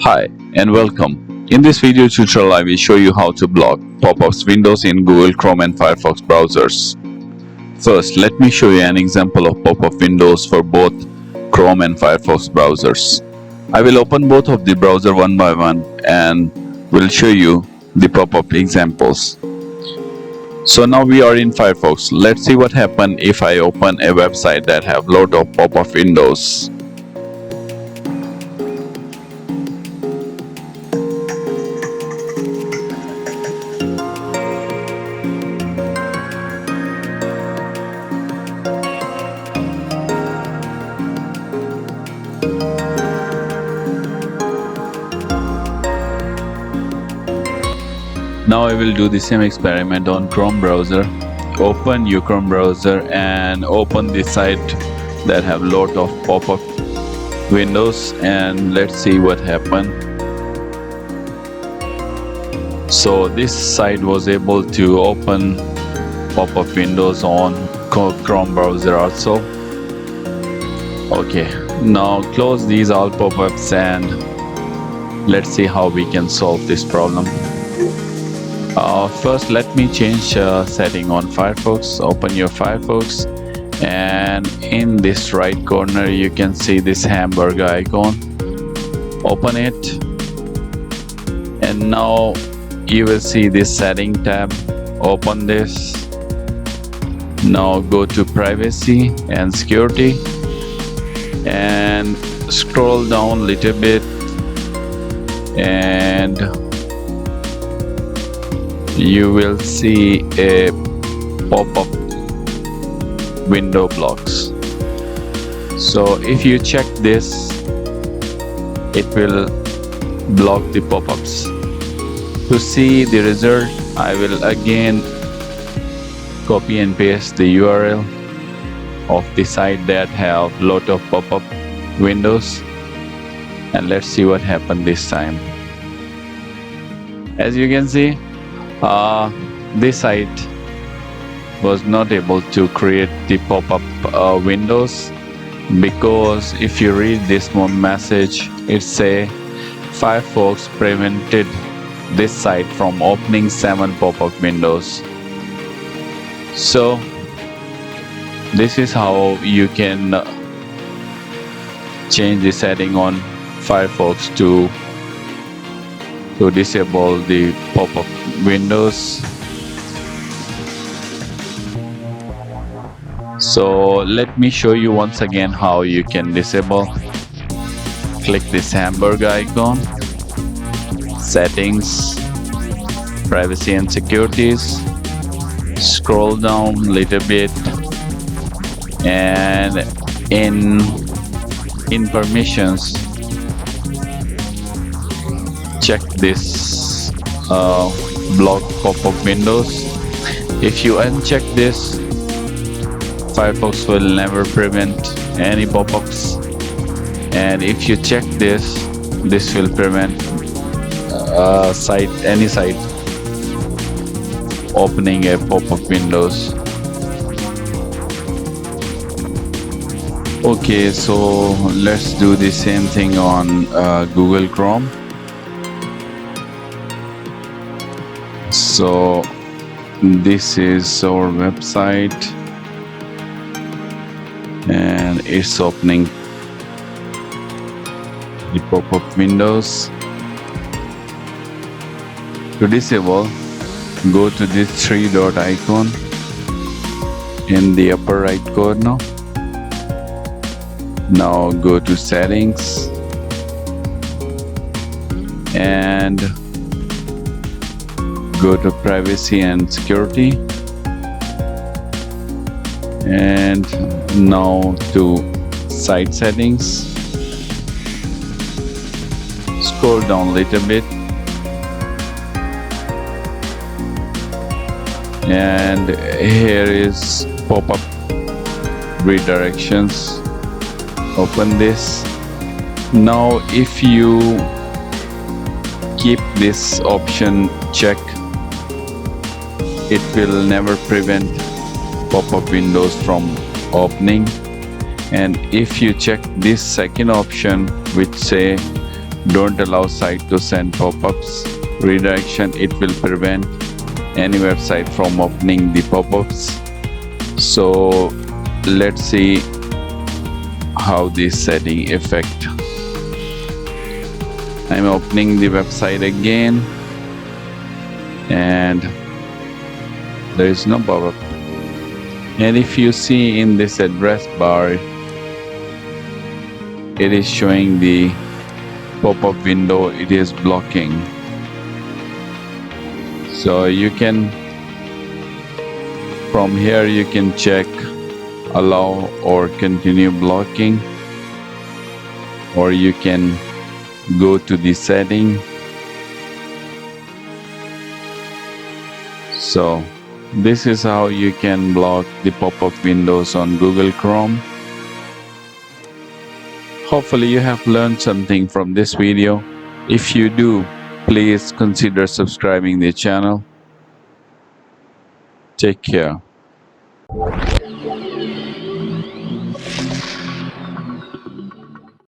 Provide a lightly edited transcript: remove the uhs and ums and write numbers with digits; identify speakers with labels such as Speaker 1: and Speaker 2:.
Speaker 1: Hi and welcome. In this video tutorial I will show you how to block pop-ups windows in Google Chrome and Firefox browsers. First, let me show you an example of pop-up windows for both Chrome and Firefox browsers. I will open both of the browser one by one and will show you the pop-up examples. So now we are in Firefox. Let's see what happens if I open a website that have lot of pop-up windows. Now I will do the same experiment on Chrome browser. Open your Chrome browser and open the site that have lot of pop-up windows, and let's see what happened. So this site was able to open pop-up windows on Chrome browser also. Okay, now close these all pop-ups and let's see how we can solve this problem. First, let me change setting on Firefox. Open your Firefox, and in this right corner you can see this hamburger icon. Open it, and now you will see this setting tab. Open this. Now go to privacy and security and scroll down a little bit, and you will see a pop-up window blocks. So if you check this, it will block the pop-ups. To see the result, I will again copy and paste the URL of the site that have lot of pop-up windows, and let's see what happened this time. As you can see, this site was not able to create the pop-up windows, because if you read this message, it say Firefox prevented this site from opening 7 pop-up windows. So this is how you can change the setting on Firefox to disable the pop-up windows. So let me show you once again how you can disable. Click this hamburger icon, settings, privacy and securities, scroll down a little bit, and in permissions check this block pop-up windows. If you uncheck this, Firefox will never prevent any pop-ups, and if you check this will prevent any site opening a pop-up windows. Okay, so let's do the same thing on Google Chrome. So this is our website and it's opening the pop-up windows. To disable, go to this 3-dot icon in the upper right corner. Now go to settings and go to privacy and security, and now to site settings. Scroll down a little bit, and here is pop-up redirections. Open this. Now if you keep this option checked, it will never prevent pop-up windows from opening. And if you check this second option which say Don't allow site to send pop-ups. Redirection, it will prevent any website from opening the pop-ups. So let's see how this setting affect. I'm opening the website again and there is no pop-up. And if you see in this address bar, it is showing the pop-up window, it is blocking. So you can, from here you can check allow or continue blocking, or you can go to the setting. So this is how you can block the pop-up windows on Google Chrome. Hopefully you have learned something from this video. If you do, please consider subscribing the channel. Take care.